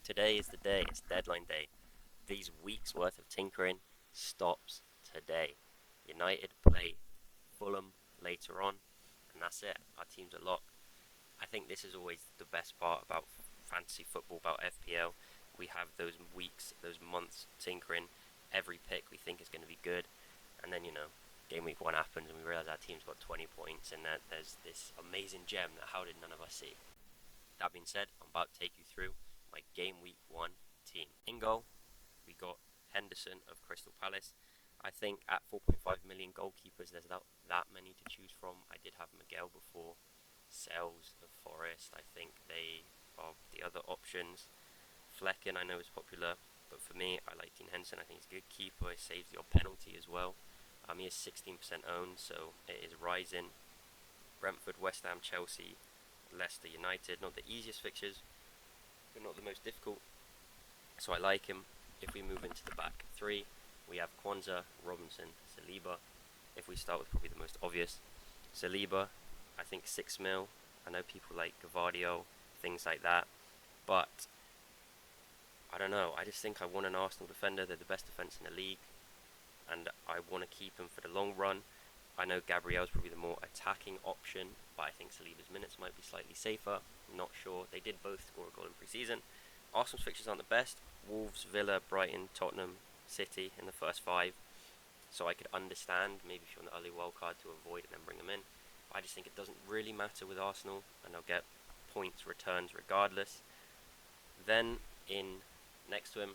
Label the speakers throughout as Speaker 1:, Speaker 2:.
Speaker 1: Today is the day. It's deadline day. These weeks worth of tinkering stops today. United play Fulham later on, and that's it. Our teams are locked. I think this is always the best part about fantasy football, about FPL. We have those weeks, those months tinkering. Every pick we think is going to be good, and then game week 1 happens and we realize our team's got 20 points, and that there's this amazing gem that how did none of us see. That being said, I'm about to take you through my game week 1 team. In goal, we got Henderson of Crystal Palace. I think at 4.5 million goalkeepers, there's not that many to choose from. I did have Miguel before. Sales of Forest, I think they are the other options. Flecken, I know, is popular, but for me, I like Dean Henderson. I think he's a good keeper. He saves your penalty as well. He is 16% owned, so it is rising. Brentford, West Ham, Chelsea, Leicester United. Not the easiest fixtures, but not the most difficult. So I like him. If we move into the back three, we have Kwanzaa, Robinson, Saliba. If we start with probably the most obvious, Saliba, I think 6 mil. I know people like Gavardio, things like that, but I don't know. I just think I want an Arsenal defender. They're the best defence in the league, and I want to keep him for the long run. I know Gabriel's probably the more attacking option, but I think Saliba's minutes might be slightly safer. I'm not sure. They did both score a goal in pre-season. Arsenal's fixtures aren't the best. Wolves, Villa, Brighton, Tottenham, City in the first 5. So I could understand maybe if you're on the early wild card to avoid and then bring them in. But I just think it doesn't really matter with Arsenal, and they'll get points, returns regardless. Then in next to him,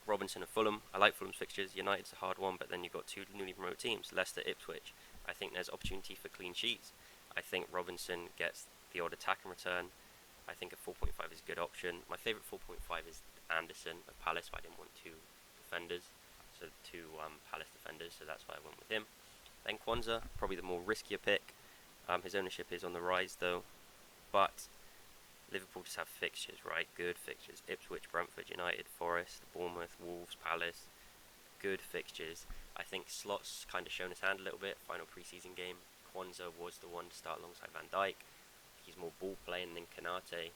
Speaker 1: Robinson of Fulham. I like Fulham's fixtures. United's a hard one, but then you've got 2 newly promoted teams, Leicester, Ipswich. I think there's opportunity for clean sheets. I think Robinson gets the odd attack and return. I think a 4.5 is a good option. My favourite 4.5 is Anderson of Palace, but I didn't want 2 defenders, so 2 Palace defenders, so that's why I went with him. Then Kwanzaa, probably the more riskier pick. His ownership is on the rise though, but Liverpool just have fixtures, right? Good fixtures. Ipswich, Brentford, United, Forest, Bournemouth, Wolves, Palace. Good fixtures. I think Slot's kind of shown his hand a little bit. Final pre-season game, Kwanzaa was the one to start alongside Van Dijk. He's more ball playing than Kanate,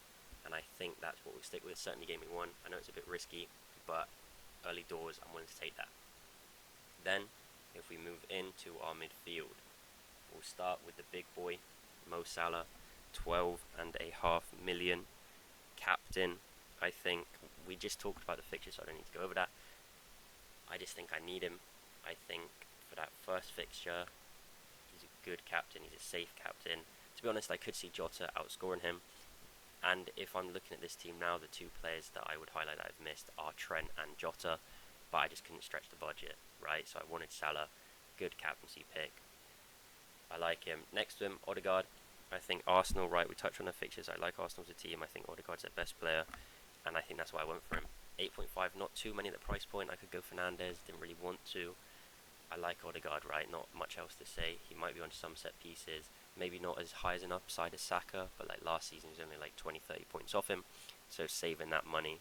Speaker 1: and I think that's what we'll stick with. Certainly game week 1. I know it's a bit risky, but early doors, I'm willing to take that. Then, if we move into our midfield, we'll start with the big boy, Mo Salah, 12.5 million. Captain, I think we just talked about the fixtures, so I don't need to go over that. I just think I need him. I think for that first fixture, he's a good captain, he's a safe captain. To be honest, I could see Jota outscoring him. And if I'm looking at this team now, the 2 players that I would highlight that I've missed are Trent and Jota, but I just couldn't stretch the budget, right? So I wanted Salah, good captaincy pick. I like him. Next to him, Odegaard. I think Arsenal, right, we touched on the fixtures. I like Arsenal as a team. I think Odegaard's their best player, and I think that's why I went for him. 8.5, not too many at the price point. I could go Fernandes, didn't really want to. I like Odegaard, right, not much else to say. He might be on some set pieces, maybe not as high as an upside as Sakah, but like last season he was only like 20-30 points off him, so saving that money,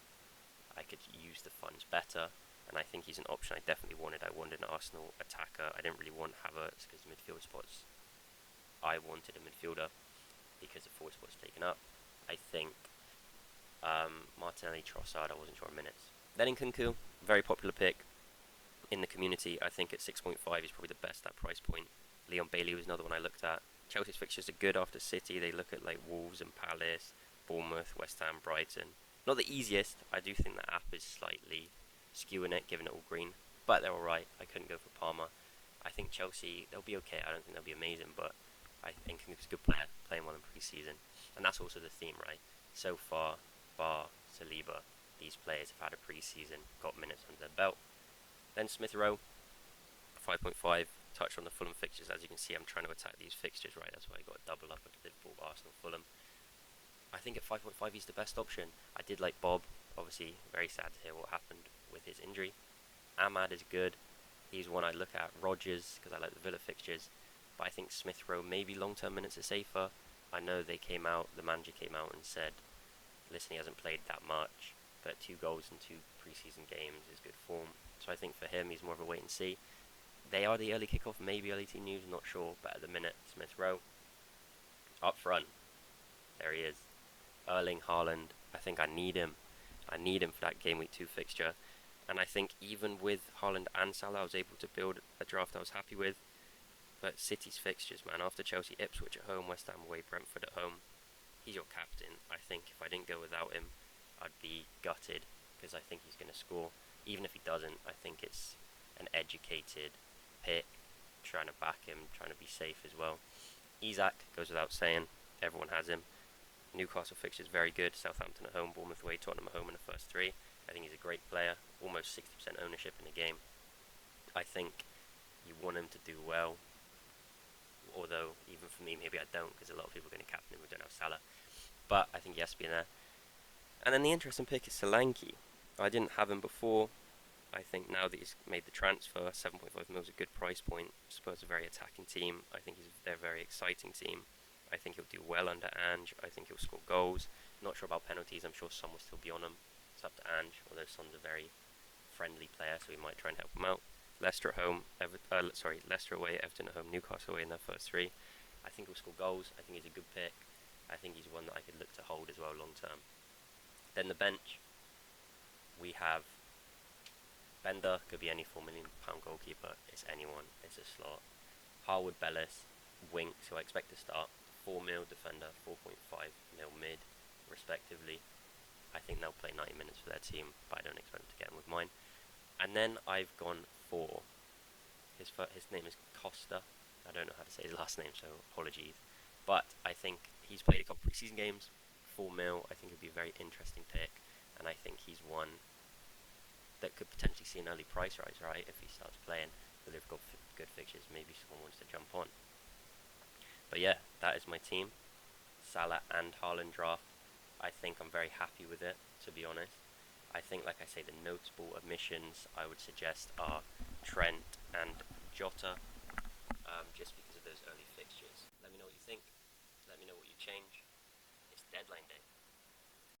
Speaker 1: I could use the funds better, and I think he's an option I definitely wanted. I wanted an Arsenal attacker. I didn't really want Havertz because midfield spots, I wanted a midfielder because the forward spot's taken up. I think Martinelli, Trossard, I wasn't sure on minutes. Then in Nkunku, very popular pick in the community. I think at 6.5 he's probably the best at price point. Leon Bailey was another one I looked at. Chelsea's fixtures are good after City. They look at like Wolves and Palace, Bournemouth, West Ham, Brighton. Not the easiest. I do think the app is slightly skewing it, giving it all green, but they're alright. I couldn't go for Palmer. I think Chelsea, they'll be okay. I don't think they'll be amazing, but I think Nkunku's a good player, playing well in pre-season. And that's also the theme, right? So far, bar Saliba, these players have had a pre-season, got minutes under their belt. Then Smith Rowe, 5.5, touched on the Fulham fixtures. As you can see, I'm trying to attack these fixtures, right? That's why I got a double up at Liverpool, Arsenal, Fulham. I think at 5.5 he's the best option. I did like Bob, obviously very sad to hear what happened with his injury. Ahmad is good. He's one I look at. Rodgers, because I like the Villa fixtures. But I think Smith Rowe, maybe long-term minutes are safer. I know the manager came out and said, listen, he hasn't played that much, but 2 goals in 2 pre-season games is good form. So I think for him, he's more of a wait and see. They are the early kickoff, maybe early team news, not sure, but at the minute, Smith Rowe. Up front, there he is. Erling Haaland, I think I need him. I need him for that game week 2 fixture. And I think even with Haaland and Salah, I was able to build a draft I was happy with. But City's fixtures, man, after Chelsea, Ipswich at home, West Ham away, Brentford at home, he's your captain. I think if I didn't go without him, I'd be gutted because I think he's going to score. Even if he doesn't, I think it's an educated pick, trying to back him, trying to be safe as well. Isak goes without saying, everyone has him. Newcastle fixtures very good. Southampton at home, Bournemouth away, Tottenham at home in the first 3. I think he's a great player, almost 60% ownership in the game. I think you want him to do well, although even for me, maybe I don't, because a lot of people are going to captain him who don't have Salah. But I think he has to be in there. And then the interesting pick is Solanke. I didn't have him before. I think now that he's made the transfer, 7.5 mil is a good price point. Spurs are a very attacking team. I think they're a very exciting team. I think he'll do well under Ange. I think he'll score goals. Not sure about penalties. I'm sure Son will still be on him. It's up to Ange, although Son's a very friendly player, so we might try and help him out. Leicester at home, Leicester away, Everton at home, Newcastle away in their first 3. I think he'll score goals. I think he's a good pick. I think he's one that I could look to hold as well long term. Then the bench, we have Bender, could be any £4 million goalkeeper. It's anyone. It's a slot. Harwood, Bellis, Winks, who I expect to start. 4 mil defender, 4.5 mil mid, respectively. I think they'll play 90 minutes for their team, but I don't expect them to get in with mine. And then I've gone for his name is Costa. I don't know how to say his last name, so apologies. But I think he's played a couple preseason games. 4 mil. I think it'd be a very interesting pick, and I think he's one that could potentially see an early price rise, right? If he starts playing, but they've got good fixtures, maybe someone wants to jump on. But yeah, that is my team. Salah and Haaland draft. I think I'm very happy with it, to be honest. I think, like I say, the notable omissions I would suggest are Trent and Jota, just because of those early fixtures. Let me know what you think. Let me know what you change. It's deadline day.